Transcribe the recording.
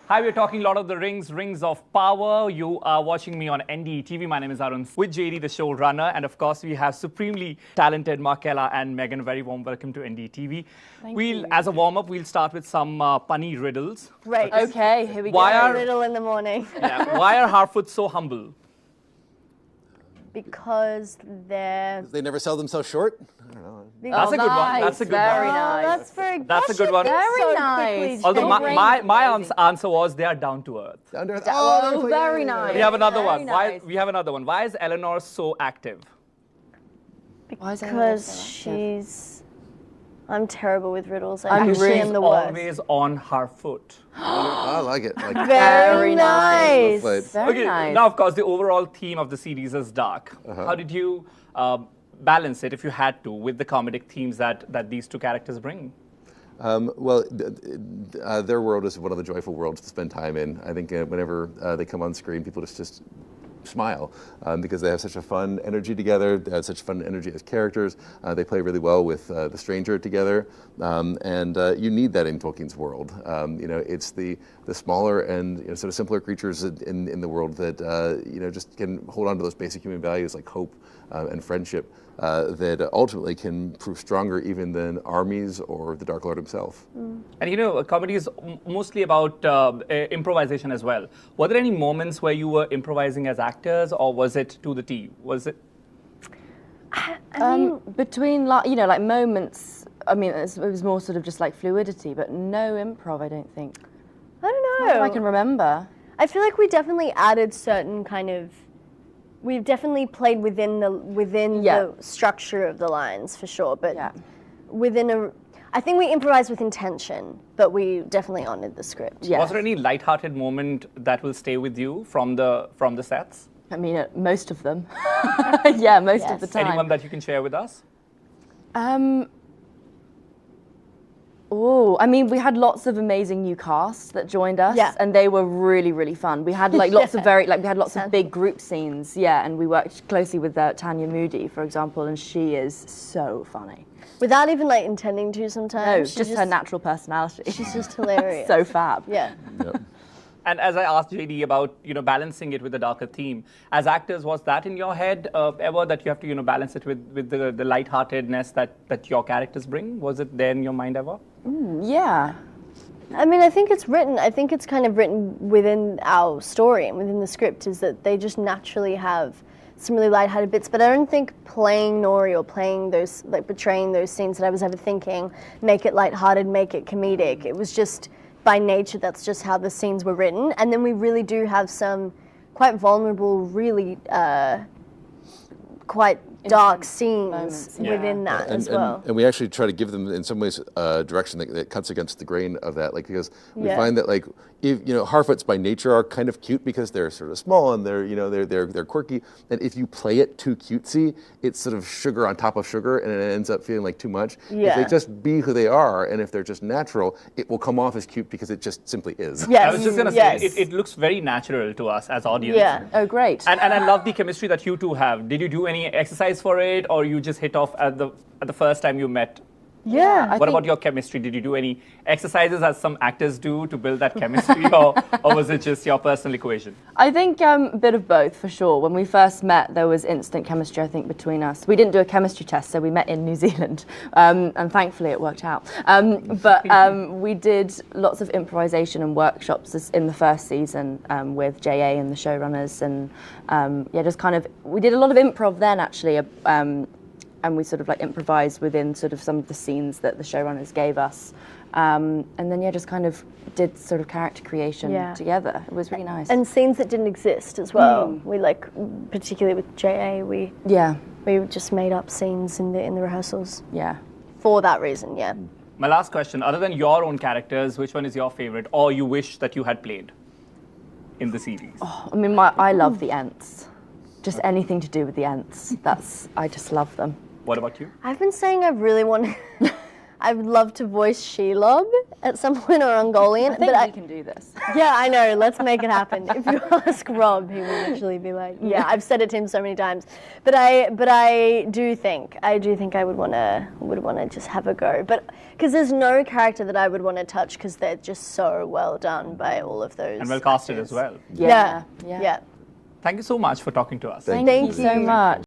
Hi, we're talking Lord of the Rings, Rings of Power. You are watching me on NDTV. My name is Arun with JD, the showrunner. And of course, we have supremely talented Markella and Megan. A very warm welcome to NDTV. Thank you. As a warm-up, we'll start with some punny riddles. Right. Okay, here we go. Riddle in the morning. Yeah. Why are Harfoots so humble? Because They never sell themselves short? I don't know. That's a good one. That's a good Very one. nice. That's very That's a good one. Very nice. Although my Amazing. answer was they are down to earth. Down to earth. Oh, very nice. We have another Very one. nice. We have another one. Why is Elanor so active? Because she's... I'm terrible with riddles. I'm Actually, really am the worst. Always on her foot. I like it. Like, Very nice. nice. Very Okay, nice. now of course the overall theme of the series is dark. How did you balance it, if you had to, with the comedic themes that these two characters bring? Their world is one of the joyful worlds to spend time in. I think whenever they come on screen, people just smile because they have such a fun energy together. They have such fun energy as characters. They play really well with the stranger together, and you need that in Tolkien's world. It's the smaller and sort of simpler creatures in the world that just can hold on to those basic human values like hope and friendship that ultimately can prove stronger even than armies or the Dark Lord himself. And comedy is mostly about improvisation as well. Were there any moments where you were improvising as actors, or was it to the T? Was it? Between like moments, I mean, it was more sort of just like fluidity, but no improv, I don't think. I don't Not know. that I can remember. I feel like we definitely added certain kind of... We've definitely played within the structure of the lines, for sure, but I think we improvised with intention, but we definitely honored the script. Yeah. Was there any light-hearted moment that will stay with you from the sets? I mean, most of them. Yeah, most of the time. Anyone that you can share with us? Oh, I mean, we had lots of amazing new casts that joined us, and they were really, really fun. We had like lots of we had lots of big group scenes, and we worked closely with Tanya Moody, for example, and she is so funny. Without even like intending to sometimes. No, just her natural personality. She's just hilarious. So fab. Yeah. Yep. And as I asked JD about balancing it with the darker theme, as actors, was that in your head ever that you have to balance it with the lightheartedness that your characters bring? Was it there in your mind ever? Yeah. I mean, I think it's written. I think it's kind of written within our story and within the script, is that they just naturally have some really lighthearted bits. But I don't think playing Nori or playing those, like portraying those scenes that I was ever thinking, make it lighthearted, make it comedic. It was just by nature, that's just how the scenes were written. And then we really do have some quite vulnerable, really quite dark scenes within that as well. And we actually try to give them, in some ways, a direction that cuts against the grain of that, because we find that, like, if Harfoots by nature are kind of cute because they're sort of small and they're quirky, and if you play it too cutesy, it's sort of sugar on top of sugar, and it ends up feeling like too much. If they just be who they are, and if they're just natural, it will come off as cute because it just simply is. Yes. I was just going to say, it looks very natural to us as audience. Yeah. Oh, great. And I love the chemistry that you two have. Did you do any exercise for it, or you just hit off at the first time you met? Yeah. What about your chemistry? Did you do any exercises as some actors do to build that chemistry, or was it just your personal equation? I think a bit of both, for sure. When we first met, there was instant chemistry, I think, between us. We didn't do a chemistry test, so we met in New Zealand, and thankfully it worked out. But we did lots of improvisation and workshops in the first season with JA and the showrunners, and just kind of, we did a lot of improv then, actually, and we sort of like improvised within sort of some of the scenes that the showrunners gave us. And then, just kind of did sort of character creation together. It was really nice. And scenes that didn't exist as well. We particularly with JA, we just made up scenes in the rehearsals. Yeah. For that reason, My last question, other than your own characters, which one is your favorite, or you wish that you had played in the series? Oh, I mean, I love the Ents. Just anything to do with the Ents. I just love them. What about you? I've been saying I really want I would love to voice Shelob at some point, or Ungoliant. I think but we can do this. Yeah, I know. Let's make it happen. If you ask Rob, he will literally be like, "Yeah, I've said it to him so many times." But I do think I would want to just have a go. But because there's no character that I would want to touch because they're just so well done by all of those. And well casted actors. as well. Yeah. Yeah. Thank you so much for talking to us. Thank Thank you so much.